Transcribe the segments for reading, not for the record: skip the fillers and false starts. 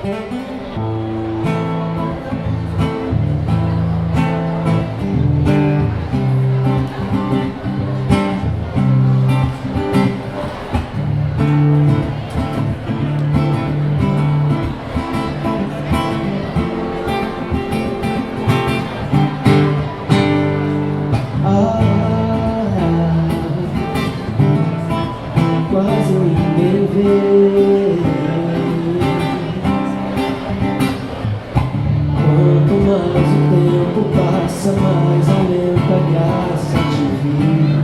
Quase ninguém vê. Quanto mais o tempo passa, mais aumenta a graça de vir.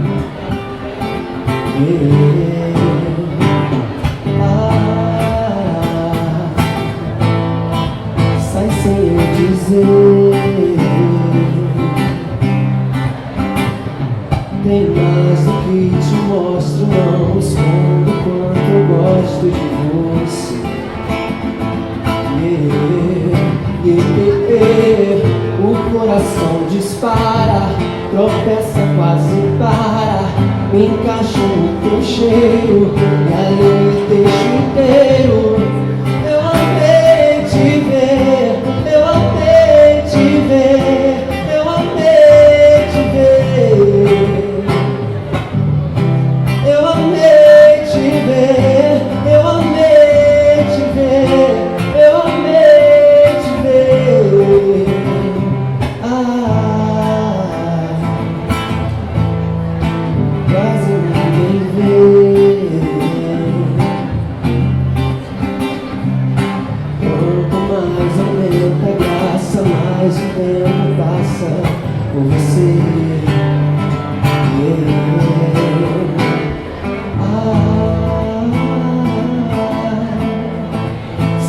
Sai sem eu dizer. Tem mais do que te mostro, não escondo quanto eu gosto de você. O coração dispara, tropeça, quase para. Me encaixo no teu cheiro e ali me deixo inteiro. Eu amei te ver, eu amei te ver, eu amei te ver. Eu amei te ver, eu amei te ver, eu amei te ver. Quase ninguém vê. Quanto mais aumenta a graça, mais o tempo passa por você.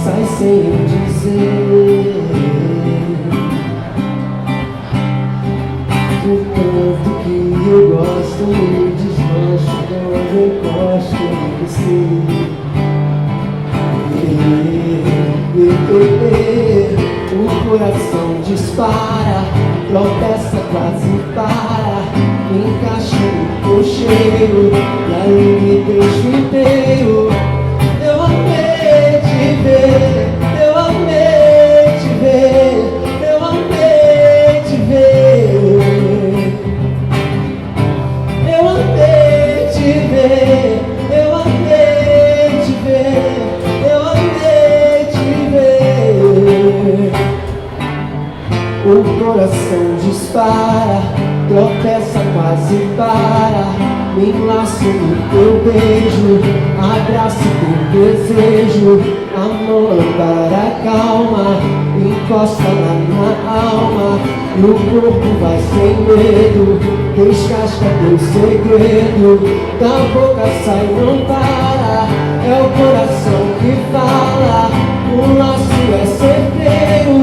Sai sem eu dizer. O tanto que eu gosto, me desmancho quando eu encosto em você. O coração dispara, tropeça, quase para. Me encaixo no teu cheiro e aí me deixo inteiro. Eu amei te ver, eu amei te ver, eu amei te ver. Eu amei te ver, eu amei te ver, eu amei te ver. O coração dispara, tropeça, quase para. Me enlaço no teu beijo, abraço teu desejo. Amor, para calma, encosta lá na alma. E o corpo vai sem medo, descasca teu segredo. Da boca sai, não para, é o coração que fala. O laço é certeiro,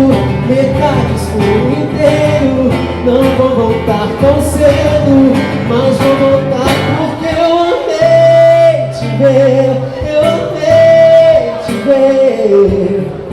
metades por inteiro. Não vou voltar tão cedo, mas vou voltar porque eu amei te ver, eu amei te ver.